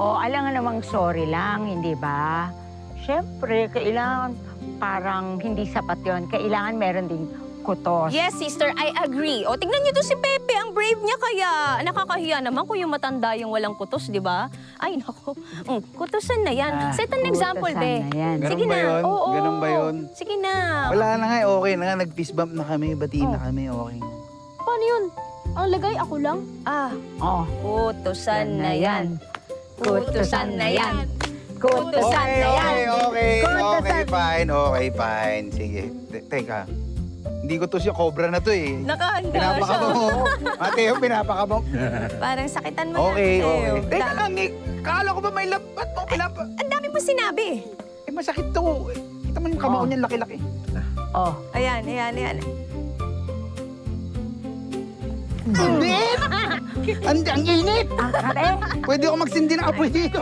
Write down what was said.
O, alam nga namang sorry lang, hindi ba? Siyempre, kailangan parang hindi sapat yun. Kailangan meron ding kutos. Yes, sister, I agree. O, tingnan niyo to si Pepe, ang brave niya kaya. Nakakahiya naman kung yung matanda yung walang kutos, di ba? Ay, naku. Kutosan na yan. Set an example, kutosan be. na yan. Sige Ganun ba na. yun? Oo. Ganun ba yun? Sige na. Wala na nga, okay na nga. Nag-fist bump na kami, batiin na kami, okay na. Paano yun? Ang lagay ako lang? Ah, Oh, kutosan na yan. Kutosan na yan. Kutosan na yan. Okay, fine. Sige, teka. Hindi ko to siya, cobra na to eh. Nakahanda siya. Pinapakabang mo. Mateo, pinapakabang. Parang sakitan mo Okay. Mateo. Teka lang, Nick. Kala ko ba may labat mo? Ang dami mo sinabi. Eh, masakit to. Kita mo yung kamao niyan, laki-laki. oh. Ayan. Init! Ang init! Ang kate. Pwede ako magsindi ng apoy dito.